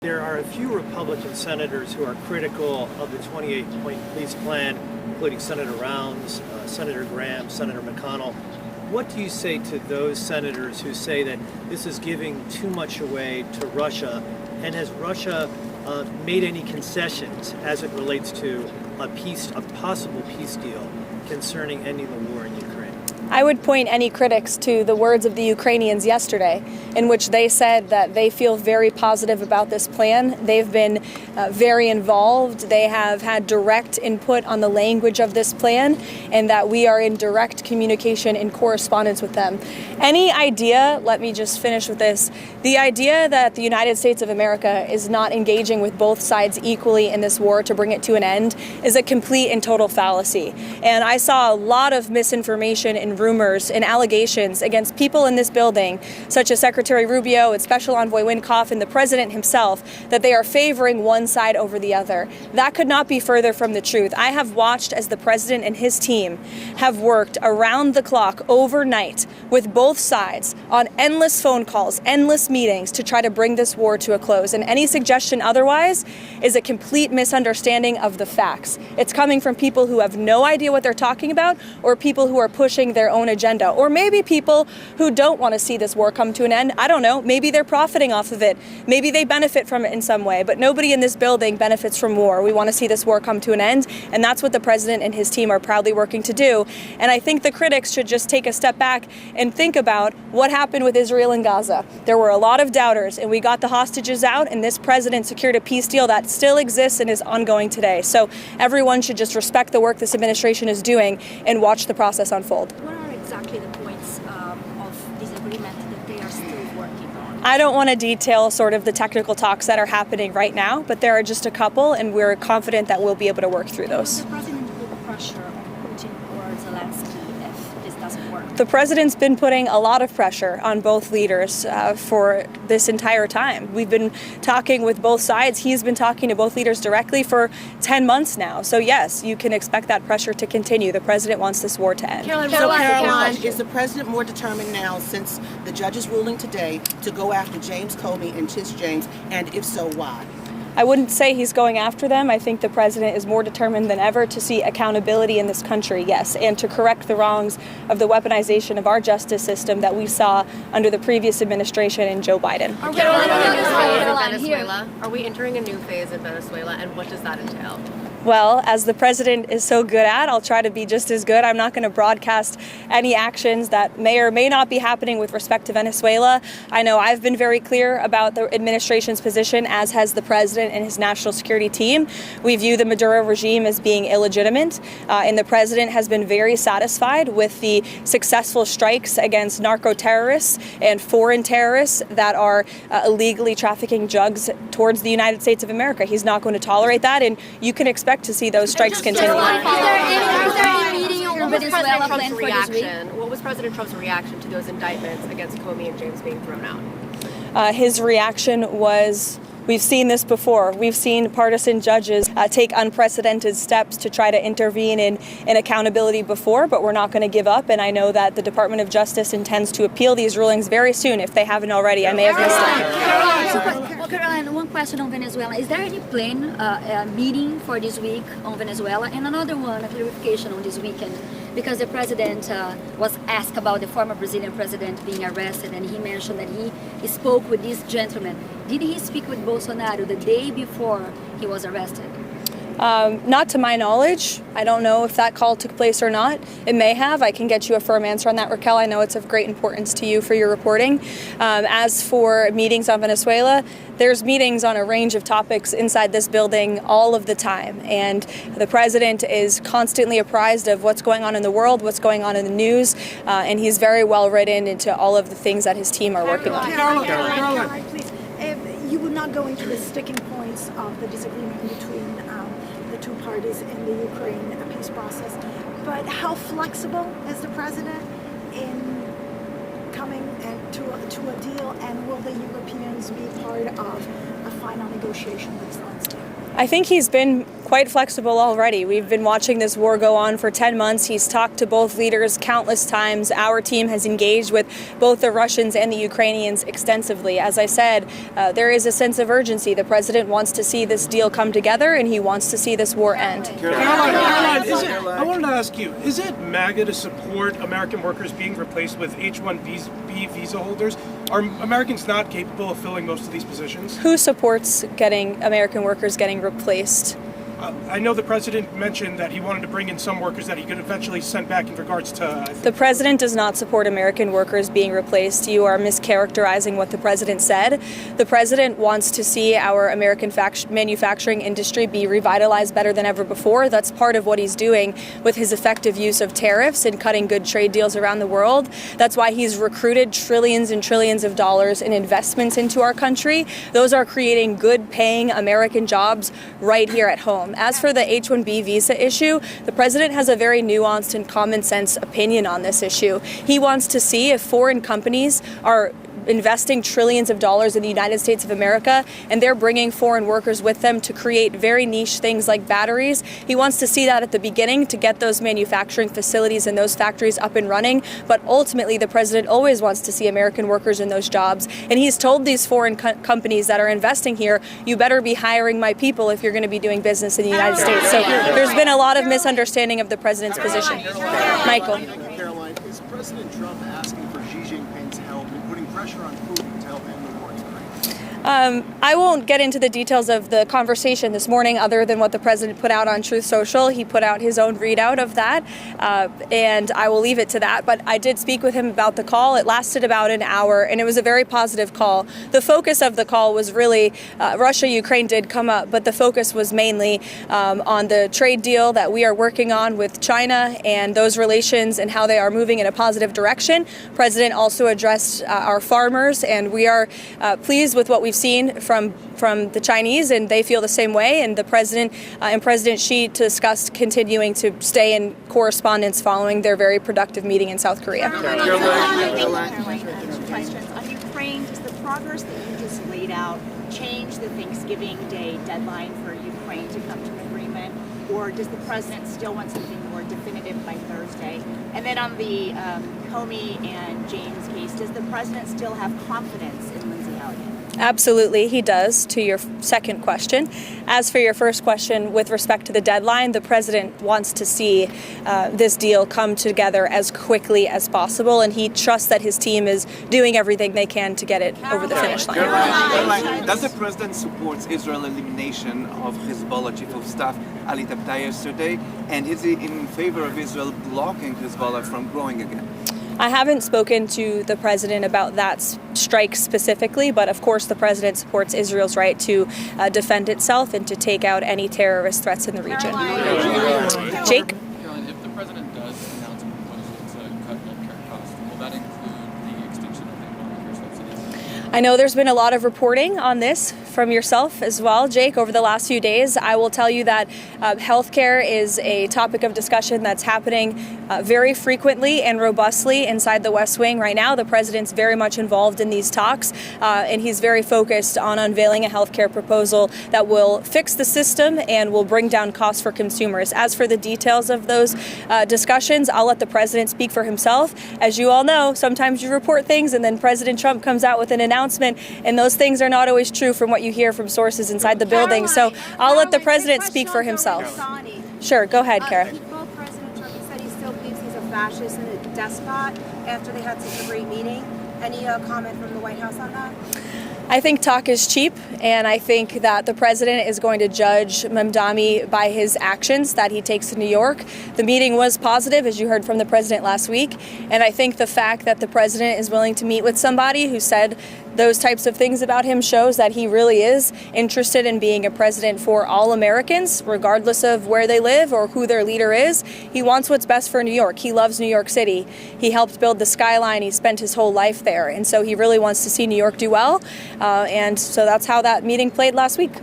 There are a few Republican senators who are critical of the 28-point peace plan, including Senator Rounds, Senator Graham, Senator McConnell. What do you say to those senators who say that this is giving too much away to Russia? And has Russia made any concessions as it relates to a possible peace deal concerning ending the war in Ukraine? I would point any critics to the words of the Ukrainians yesterday, in which they said that they feel very positive about this plan. They've been very involved. They have had direct input on the language of this plan, and that we are in direct communication and correspondence with them. Any idea, let me just finish with this, the idea that the United States of America is not engaging with both sides equally in this war to bring it to an end is a complete and total fallacy. And I saw a lot of misinformation and rumors and allegations against people in this building, such as Secretary Rubio and Special Envoy Wynkoff and the President himself, that they are favoring one side over the other. That could not be further from the truth. I have watched as the President and his team have worked around the clock overnight with both sides on endless phone calls, endless meetings to try to bring this war to a close. And any suggestion otherwise is a complete misunderstanding of the facts. It's coming from people who have no idea what they're talking about, or people who are pushing their own agenda, or maybe people who don't want to see this war come to an end. I don't know. Maybe they're profiting off of it. Maybe they benefit from it in some way, but nobody in this building benefits from war. We want to see this war come to an end, and that's what the President and his team are proudly working to do. And I think the critics should just take a step back and think about what happened with Israel and Gaza. There were a lot of doubters, and we got the hostages out, and this president secured a peace deal that still exists and is ongoing today. So everyone should just respect the work this administration is doing and watch the process unfold. What are exactly the points of disagreement that they are still working on? I don't want to detail sort of the technical talks that are happening right now, but there are just a couple, and we're confident that we'll be able to work through those. Will the president put pressure on Putin or Zelensky if this doesn't work? The president's been putting a lot of pressure on both leaders for this entire time. We've been talking with both sides. He's been talking to both leaders directly for 10 months now. So yes, you can expect that pressure to continue. The president wants this war to end. Karoline, is the president more determined now, since the judge's ruling today, to go after James Comey and Tish James, and if so, why? I wouldn't say he's going after them. I think the president is more determined than ever to see accountability in this country, yes, and to correct the wrongs of the weaponization of our justice system that we saw under the previous administration and Joe Biden. Are we entering a new phase in Venezuela, and what does that entail? Well, as the president is so good at, I'll try to be just as good. I'm not going to broadcast any actions that may or may not be happening with respect to Venezuela. I know I've been very clear about the administration's position, as has the president and his national security team. We view the Maduro regime as being illegitimate, and the president has been very satisfied with the successful strikes against narco-terrorists and foreign terrorists that are illegally trafficking drugs towards the United States of America. He's not going to tolerate that, and you can expect to see those strikes continue. What was President Trump's reaction to those indictments against Comey and James being thrown out? His reaction was, we've seen this before. We've seen partisan judges take unprecedented steps to try to intervene in accountability before, but we're not going to give up. And I know that the Department of Justice intends to appeal these rulings very soon, if they haven't already. I may have missed it. Caroline, one question on Venezuela. Is there any planned meeting for this week on Venezuela? And another one, a clarification on this weekend, because the president was asked about the former Brazilian president being arrested, and he mentioned that he spoke with this gentleman. Did he speak with Bolsonaro the day before he was arrested? Not to my knowledge. I don't know if that call took place or not. It may have. I can get you a firm answer on that, Raquel. I know it's of great importance to you for your reporting. As for meetings on Venezuela, there's meetings on a range of topics inside this building all of the time. And the president is constantly apprised of what's going on in the world, what's going on in the news, and he's very well written into all of the things that his team are working on. Caroline, please. You would not go into the sticking points of the disagreement between the two parties in the Ukraine peace process, but how flexible is the president in coming to a deal, and will the Europeans be part of a final negotiation with Zelensky? I think he's been quite flexible already. We've been watching this war go on for 10 months. He's talked to both leaders countless times. Our team has engaged with both the Russians and the Ukrainians extensively. As I said, there is a sense of urgency. The president wants to see this deal come together, and he wants to see this war end. Karoline, I wanted to ask you, is it MAGA to support American workers being replaced with H-1B visa holders? Are Americans not capable of filling most of these positions? Who supports getting American workers getting replaced? I know the president mentioned that he wanted to bring in some workers that he could eventually send back in regards to... The president does not support American workers being replaced. You are mischaracterizing what the president said. The president wants to see our American manufacturing industry be revitalized better than ever before. That's part of what he's doing with his effective use of tariffs and cutting good trade deals around the world. That's why he's recruited trillions and trillions of dollars in investments into our country. Those are creating good paying American jobs right here at home. As for the H-1B visa issue, the president has a very nuanced and common sense opinion on this issue. He wants to see if foreign companies are investing trillions of dollars in the United States of America and they're bringing foreign workers with them to create very niche things like batteries. He wants to see that at the beginning to get those manufacturing facilities and those factories up and running. But ultimately, the president always wants to see American workers in those jobs. And he's told these foreign companies that are investing here, you better be hiring my people if you're going to be doing business in the United States. So there's been a lot of misunderstanding of the president's position. Michael. Karoline, is President Trump asking for Xi Jinping's help in putting pressure on Putin to help end the war in Ukraine? I won't get into the details of the conversation this morning other than what the president put out on Truth Social. He put out his own readout of that, and I will leave it to that. But I did speak with him about the call. It lasted about an hour, and it was a very positive call. The focus of the call was really Russia-Ukraine did come up, but the focus was mainly on the trade deal that we are working on with China and those relations and how they are moving in a positive direction. The president also addressed our farmers, and we are pleased with what we've seen from the Chinese, and they feel the same way. And the president and President Xi discussed continuing to stay in correspondence following their very productive meeting in South Korea. Questions on Ukraine. Does the progress that you just laid out change the Thanksgiving Day deadline for Ukraine to come to an agreement, or does the president still want something more definitive by Thursday? And then on the Comey and James case, does the president still have confidence in Lindsay Elliott? Absolutely, he does, to your second question. As for your first question, with respect to the deadline, the president wants to see this deal come together as quickly as possible, and he trusts that his team is doing everything they can to get it over the finish line. Karoline, does the president support Israel's elimination of Hezbollah chief of staff Ali Tabtai yesterday, and is he in favor of Israel blocking Hezbollah from growing again? I haven't spoken to the president about that strike specifically, but of course the president supports Israel's right to defend itself and to take out any terrorist threats in the region. Jake? Karoline, if the president does announce a proposal to cut healthcare costs, will that include the extension of the Obamacare subsidies? I know there's been a lot of reporting on this from yourself as well, Jake, over the last few days. I will tell you that healthcare is a topic of discussion that's happening very frequently and robustly inside the West Wing right now. The president's very much involved in these talks, and he's very focused on unveiling a healthcare proposal that will fix the system and will bring down costs for consumers. As for the details of those discussions, I'll let the president speak for himself. As you all know, sometimes you report things and then President Trump comes out with an announcement, and those things are not always true from what you hear from sources inside the building. So I'll let the president speak for himself. Sure, go ahead, Kara. Both President Trump said he still believes he's a fascist and a despot after they had such a great meeting. Any comment from the White House on that? I think talk is cheap, and I think that the president is going to judge Mamdani by his actions that he takes in New York. The meeting was positive, as you heard from the president last week, and I think the fact that the president is willing to meet with somebody who said those types of things about him shows that he really is interested in being a president for all Americans, regardless of where they live or who their leader is. He wants what's best for New York. He loves New York City. He helped build the skyline. He spent his whole life there. And so he really wants to see New York do well. And so that's how that meeting played last week.